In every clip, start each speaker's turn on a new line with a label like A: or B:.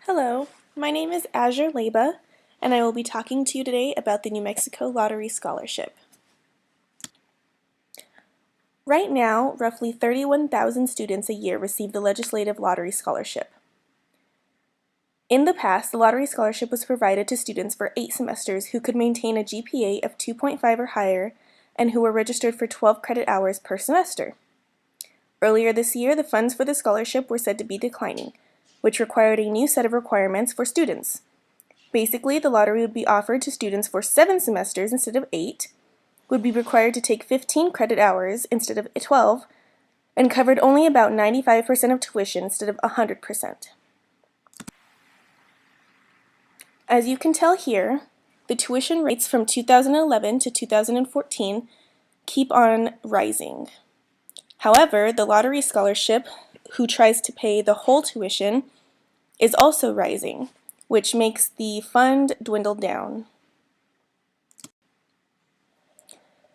A: Hello, my name is Azure and I will be talking to you today about the New Mexico Lottery Scholarship. Right now, roughly 31,000 students a year receive the Legislative Lottery Scholarship. In the past, the Lottery Scholarship was provided to students for 8 semesters who could maintain a GPA of 2.5 or higher and who were registered for 12 credit hours per semester. Earlier this year, the funds for the scholarship were said to be declining, which required a new set of requirements for students. Basically, the lottery would be offered to students for 7 semesters instead of 8, would be required to take 15 credit hours instead of 12, and covered only about 95% of tuition instead of 100%. As you can tell here, the tuition rates from 2011 to 2014 keep on rising. However, the lottery scholarship, who tries to pay the whole tuition, is also rising, which makes the fund dwindle down.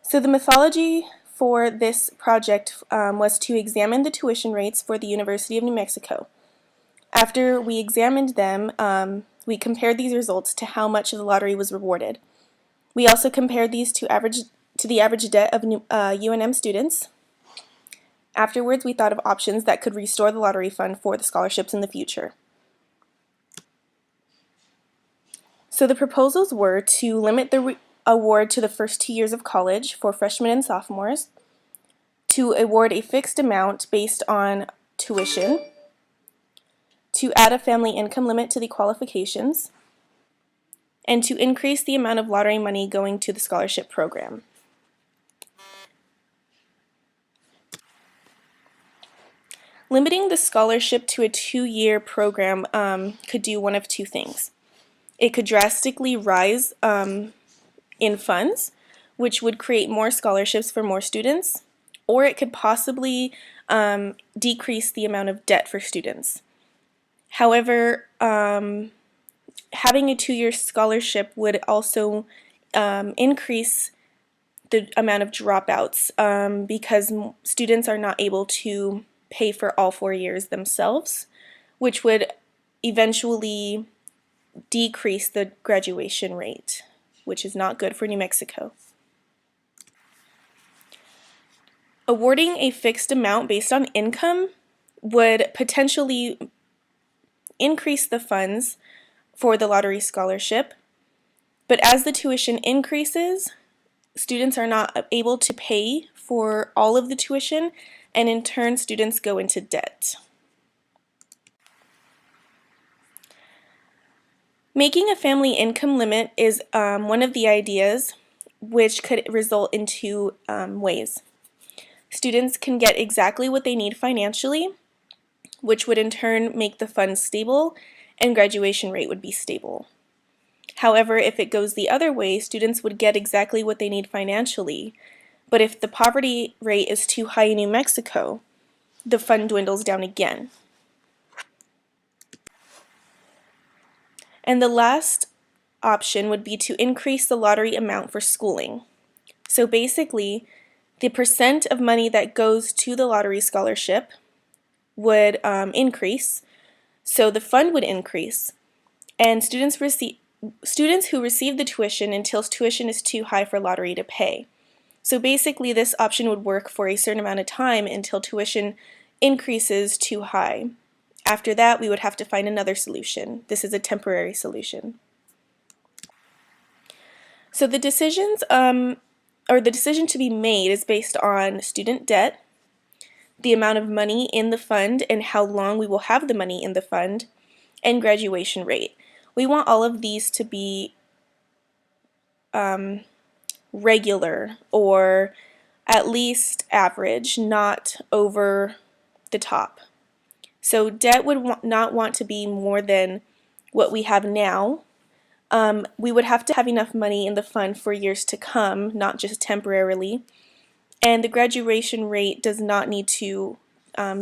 A: So the methodology for this project was to examine the tuition rates for the University of New Mexico. After we examined them, we compared these results to how much of the lottery was rewarded. We also compared these to the average debt of UNM students. Afterwards, we thought of options that could restore the lottery fund for the scholarships in the future. So the proposals were to limit the award to the first 2 years of college for freshmen and sophomores, to award a fixed amount based on tuition, to add a family income limit to the qualifications, and to increase the amount of lottery money going to the scholarship program. Limiting the scholarship to a 2-year program could do one of two things. It could drastically rise in funds, which would create more scholarships for more students, or it could possibly decrease the amount of debt for students. However, having a 2-year scholarship would also increase the amount of dropouts because students are not able to pay for all 4 years themselves, which would eventually decrease the graduation rate, which is not good for New Mexico. Awarding a fixed amount based on income would potentially increase the funds for the lottery scholarship, but as the tuition increases, students are not able to pay for all of the tuition, and in turn, students go into debt. Making a family income limit is one of the ideas, which could result in two ways. Students can get exactly what they need financially, which would in turn make the fund stable, and graduation rate would be stable. However, if it goes the other way, students would get exactly what they need financially, but if the poverty rate is too high in New Mexico, the fund dwindles down again. And the last option would be to increase the lottery amount for schooling. So basically, the percent of money that goes to the lottery scholarship would increase, so the fund would increase, and students who receive the tuition until tuition is too high for lottery to pay. So basically, this option would work for a certain amount of time until tuition increases too high. After that, we would have to find another solution. This is a temporary solution. So the decision to be made is based on student debt, the amount of money in the fund and how long we will have the money in the fund, and graduation rate. We want all of these to be regular or at least average, not over the top. So debt would not want to be more than what we have now. We would have to have enough money in the fund for years to come, not just temporarily. And the graduation rate does not need to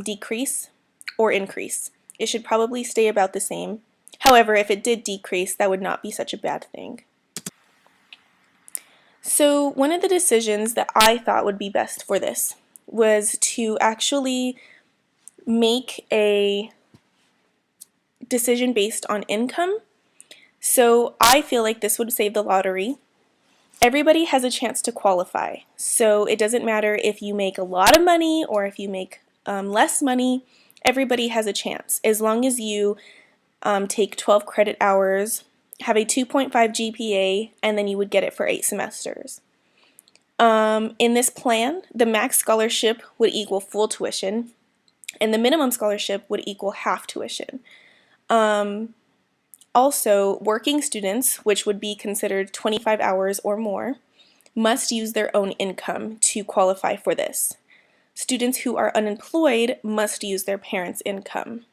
A: decrease or increase. It should probably stay about the same. However, if it did decrease, that would not be such a bad thing. So one of the decisions that I thought would be best for this was to actually make a decision based on income. So I feel like this would save the lottery. Everybody has a chance to qualify. So it doesn't matter if you make a lot of money or if you make less money, everybody has a chance. As long as you take 12 credit hours, have a 2.5 GPA, and then you would get it for 8 semesters. In this plan, the max scholarship would equal full tuition, and the minimum scholarship would equal half tuition. Also, working students, which would be considered 25 hours or more, must use their own income to qualify for this. Students who are unemployed must use their parents' income.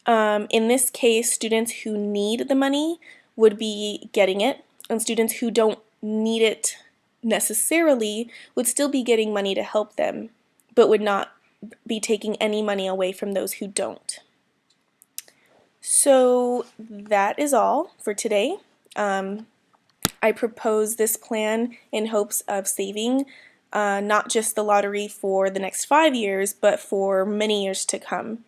A: In this case, students who need the money would be getting it, and students who don't need it necessarily would still be getting money to help them, but would not be taking any money away from those who don't. So that is all for today. I propose this plan in hopes of saving not just the lottery for the next 5 years, but for many years to come.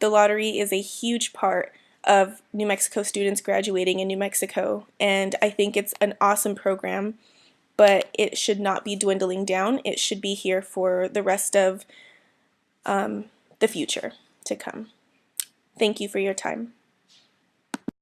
A: The lottery is a huge part of New Mexico students graduating in New Mexico, and I think it's an awesome program, but it should not be dwindling down. It should be here for the rest of the future to come. Thank you for your time.